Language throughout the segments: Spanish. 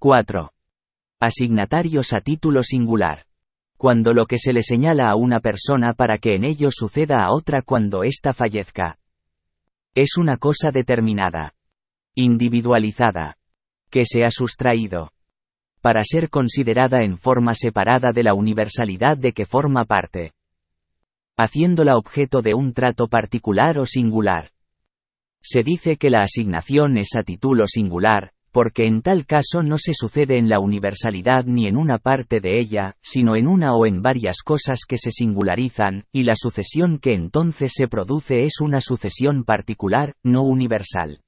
4. Asignatarios a título singular. Cuando lo que se le señala a una persona para que en ello suceda a otra cuando ésta fallezca. Es una cosa determinada. Individualizada. Que se ha sustraído. Para ser considerada en forma separada de la universalidad de que forma parte. Haciéndola objeto de un trato particular o singular. Se dice que la asignación es a título singular, porque en tal caso no se sucede en la universalidad ni en una parte de ella, sino en una o en varias cosas que se singularizan, y la sucesión que entonces se produce es una sucesión particular, no universal.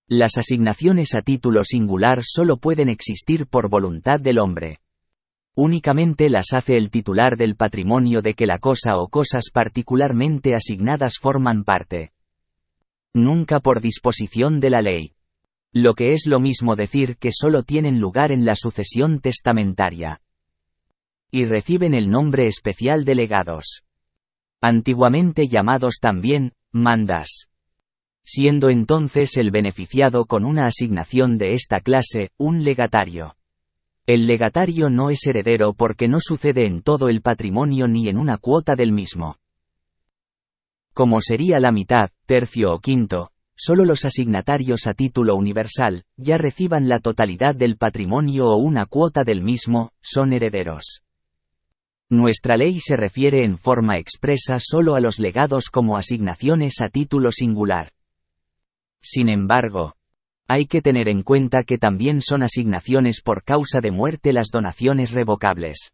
Las asignaciones a título singular solo pueden existir por voluntad del hombre. Únicamente las hace el titular del patrimonio de que la cosa o cosas particularmente asignadas forman parte. Nunca por disposición de la ley. Lo que es lo mismo decir que solo tienen lugar en la sucesión testamentaria. Y reciben el nombre especial de legados. Antiguamente llamados también, mandas. Siendo entonces el beneficiado con una asignación de esta clase, un legatario. El legatario no es heredero porque no sucede en todo el patrimonio ni en una cuota del mismo. Como sería la mitad, tercio o quinto, solo los asignatarios a título universal, ya reciban la totalidad del patrimonio o una cuota del mismo, son herederos. Nuestra ley se refiere en forma expresa solo a los legados como asignaciones a título singular. Sin embargo, hay que tener en cuenta que también son asignaciones por causa de muerte las donaciones revocables.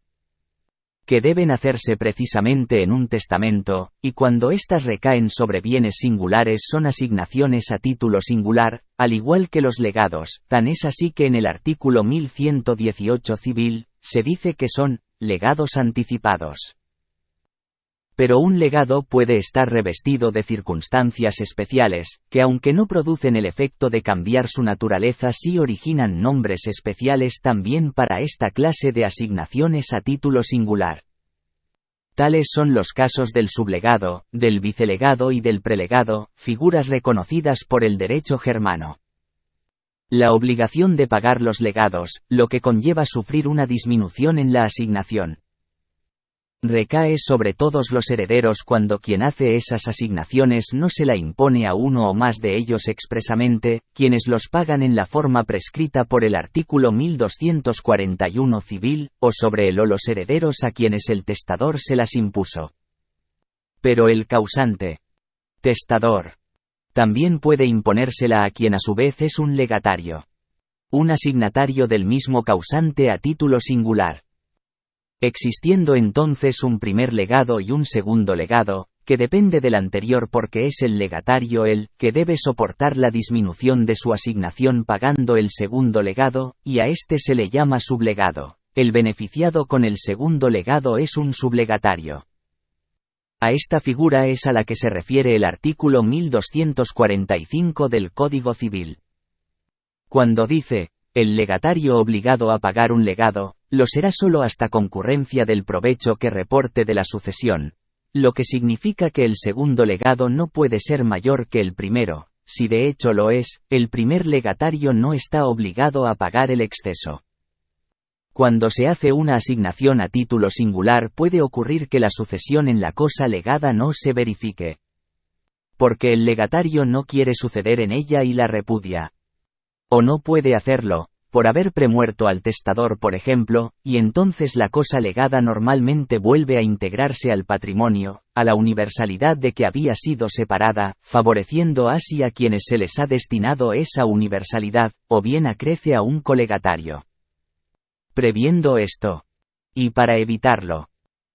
Que deben hacerse precisamente en un testamento, y cuando éstas recaen sobre bienes singulares son asignaciones a título singular, al igual que los legados, tan es así que en el artículo 1118 civil, se dice que son legados anticipados. Pero un legado puede estar revestido de circunstancias especiales, que aunque no producen el efecto de cambiar su naturaleza sí originan nombres especiales también para esta clase de asignaciones a título singular. Tales son los casos del sublegado, del vicelegado y del prelegado, figuras reconocidas por el derecho germano. La obligación de pagar los legados, lo que conlleva sufrir una disminución en la asignación. Recae sobre todos los herederos cuando quien hace esas asignaciones no se la impone a uno o más de ellos expresamente, quienes los pagan en la forma prescrita por el artículo 1241 civil, o sobre él o los herederos a quienes el testador se las impuso. Pero el causante, testador, también puede imponérsela a quien a su vez es un legatario. Un asignatario del mismo causante a título singular. Existiendo entonces un primer legado y un segundo legado, que depende del anterior porque es el legatario el que debe soportar la disminución de su asignación pagando el segundo legado, y a este se le llama sublegado. El beneficiado con el segundo legado es un sublegatario. A esta figura es a la que se refiere el artículo 1245 del Código Civil. Cuando dice, el legatario obligado a pagar un legado, lo será solo hasta concurrencia del provecho que reporte de la sucesión, lo que significa que el segundo legado no puede ser mayor que el primero, si de hecho lo es, el primer legatario no está obligado a pagar el exceso. Cuando se hace una asignación a título singular puede ocurrir que la sucesión en la cosa legada no se verifique. Porque el legatario no quiere suceder en ella y la repudia. O no puede hacerlo, por haber premuerto al testador por ejemplo, y entonces la cosa legada normalmente vuelve a integrarse al patrimonio, a la universalidad de que había sido separada, favoreciendo así a quienes se les ha destinado esa universalidad, o bien acrece a un colegatario. Previendo esto, y para evitarlo,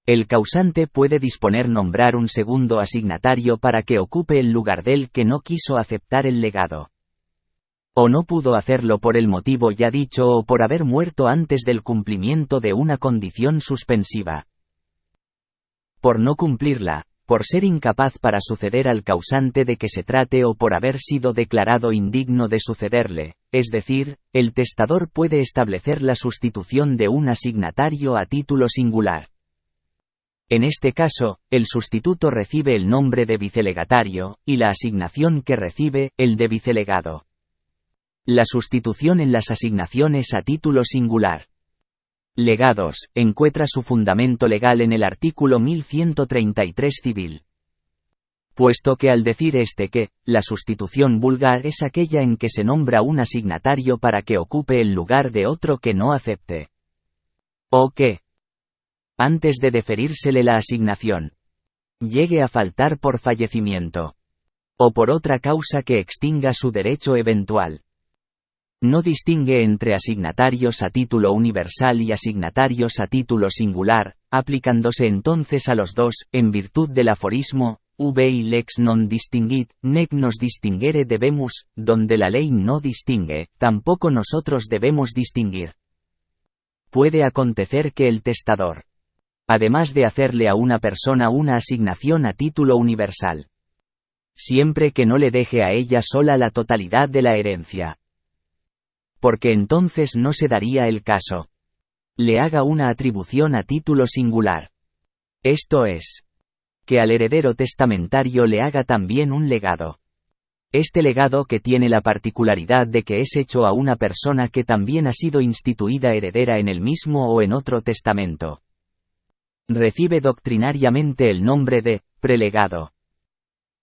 el causante puede disponer nombrar un segundo asignatario para que ocupe el lugar del que no quiso aceptar el legado. O no pudo hacerlo por el motivo ya dicho o por haber muerto antes del cumplimiento de una condición suspensiva. Por no cumplirla, por ser incapaz para suceder al causante de que se trate o por haber sido declarado indigno de sucederle, es decir, el testador puede establecer la sustitución de un asignatario a título singular. En este caso, el sustituto recibe el nombre de vicelegatario, y la asignación que recibe, el de vicelegado. La sustitución en las asignaciones a título singular. Legados, encuentra su fundamento legal en el artículo 1133 civil. Puesto que al decir que, la sustitución vulgar es aquella en que se nombra un asignatario para que ocupe el lugar de otro que no acepte. O que, antes de deferírsele la asignación, llegue a faltar por fallecimiento. O por otra causa que extinga su derecho eventual. No distingue entre asignatarios a título universal y asignatarios a título singular, aplicándose entonces a los dos, en virtud del aforismo, vi lex non distinguit, nec nos distinguere debemus, donde la ley no distingue, tampoco nosotros debemos distinguir. Puede acontecer que el testador, además de hacerle a una persona una asignación a título universal, siempre que no le deje a ella sola la totalidad de la herencia, porque entonces no se daría el caso, le haga una atribución a título singular. Esto es, que al heredero testamentario le haga también un legado. Este legado que tiene la particularidad de que es hecho a una persona que también ha sido instituida heredera en el mismo o en otro testamento. Recibe doctrinariamente el nombre de prelegado,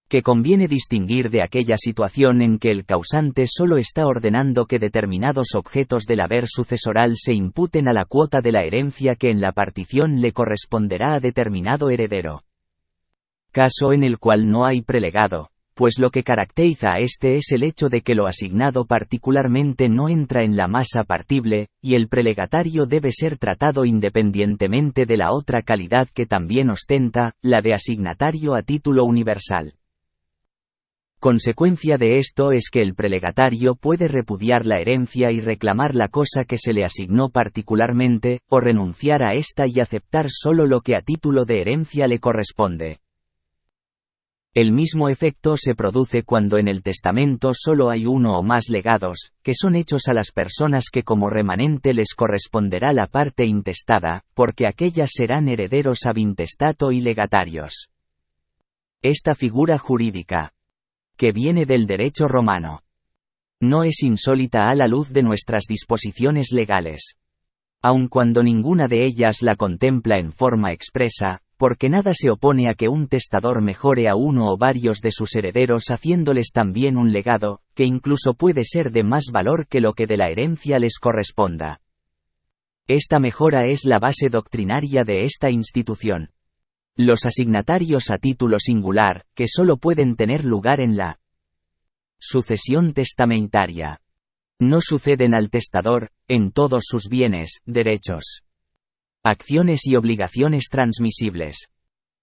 que conviene distinguir de aquella situación en que el causante solo está ordenando que determinados objetos del haber sucesoral se imputen a la cuota de la herencia que en la partición le corresponderá a determinado heredero. Caso en el cual no hay prelegado, pues lo que caracteriza a este es el hecho de que lo asignado particularmente no entra en la masa partible, y el prelegatario debe ser tratado independientemente de la otra calidad que también ostenta, la de asignatario a título universal. Consecuencia de esto es que el prelegatario puede repudiar la herencia y reclamar la cosa que se le asignó particularmente, o renunciar a esta y aceptar solo lo que a título de herencia le corresponde. El mismo efecto se produce cuando en el testamento solo hay uno o más legados, que son hechos a las personas que como remanente les corresponderá la parte intestada, porque aquellas serán herederos ab intestato y legatarios. Esta figura jurídica, que viene del derecho romano, no es insólita a la luz de nuestras disposiciones legales, aun cuando ninguna de ellas la contempla en forma expresa, porque nada se opone a que un testador mejore a uno o varios de sus herederos haciéndoles también un legado, que incluso puede ser de más valor que lo que de la herencia les corresponda. Esta mejora es la base doctrinaria de esta institución. Los asignatarios a título singular, que solo pueden tener lugar en la sucesión testamentaria, no suceden al testador, en todos sus bienes, derechos, acciones y obligaciones transmisibles,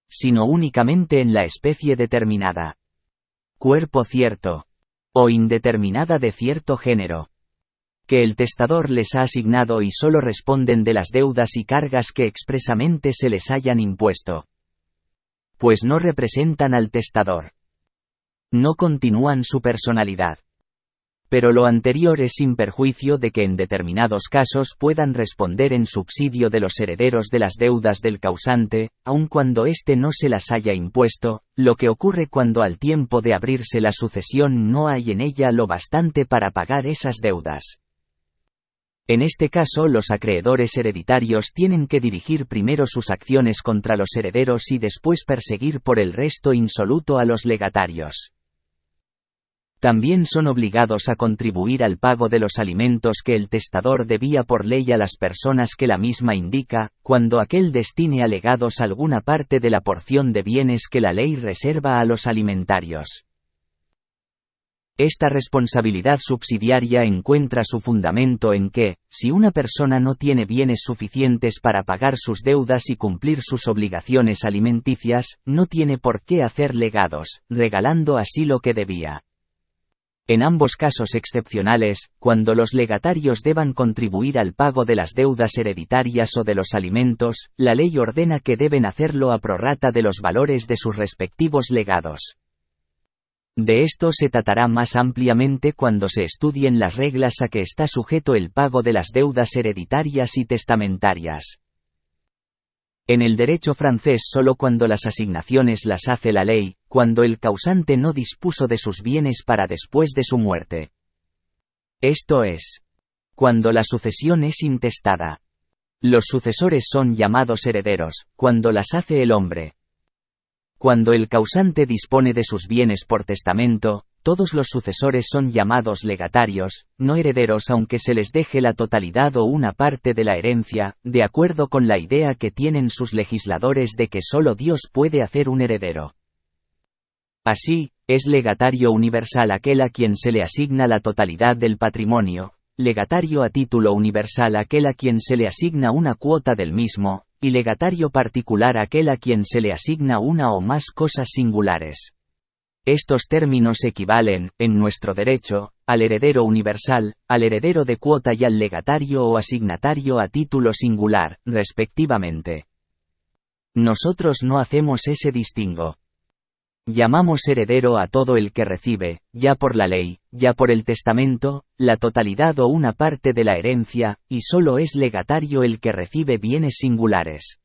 sino únicamente en la especie determinada, cuerpo cierto, o indeterminada de cierto género, que el testador les ha asignado y solo responden de las deudas y cargas que expresamente se les hayan impuesto, pues no representan al testador, no continúan su personalidad. Pero lo anterior es sin perjuicio de que en determinados casos puedan responder en subsidio de los herederos de las deudas del causante, aun cuando éste no se las haya impuesto, lo que ocurre cuando al tiempo de abrirse la sucesión no hay en ella lo bastante para pagar esas deudas. En este caso los acreedores hereditarios tienen que dirigir primero sus acciones contra los herederos y después perseguir por el resto insoluto a los legatarios. También son obligados a contribuir al pago de los alimentos que el testador debía por ley a las personas que la misma indica, cuando aquel destine a legados alguna parte de la porción de bienes que la ley reserva a los alimentarios. Esta responsabilidad subsidiaria encuentra su fundamento en que, si una persona no tiene bienes suficientes para pagar sus deudas y cumplir sus obligaciones alimenticias, no tiene por qué hacer legados, regalando así lo que debía. En ambos casos excepcionales, cuando los legatarios deban contribuir al pago de las deudas hereditarias o de los alimentos, la ley ordena que deben hacerlo a prorrata de los valores de sus respectivos legados. De esto se tratará más ampliamente cuando se estudien las reglas a que está sujeto el pago de las deudas hereditarias y testamentarias. En el derecho francés solo cuando las asignaciones las hace la ley, cuando el causante no dispuso de sus bienes para después de su muerte. Esto es, cuando la sucesión es intestada. Los sucesores son llamados herederos, cuando las hace el hombre. Cuando el causante dispone de sus bienes por testamento, todos los sucesores son llamados legatarios, no herederos aunque se les deje la totalidad o una parte de la herencia, de acuerdo con la idea que tienen sus legisladores de que solo Dios puede hacer un heredero. Así, es legatario universal aquel a quien se le asigna la totalidad del patrimonio, legatario a título universal aquel a quien se le asigna una cuota del mismo, y legatario particular aquel a quien se le asigna una o más cosas singulares. Estos términos equivalen, en nuestro derecho, al heredero universal, al heredero de cuota y al legatario o asignatario a título singular, respectivamente. Nosotros no hacemos ese distingo. Llamamos heredero a todo el que recibe, ya por la ley, ya por el testamento, la totalidad o una parte de la herencia, y solo es legatario el que recibe bienes singulares.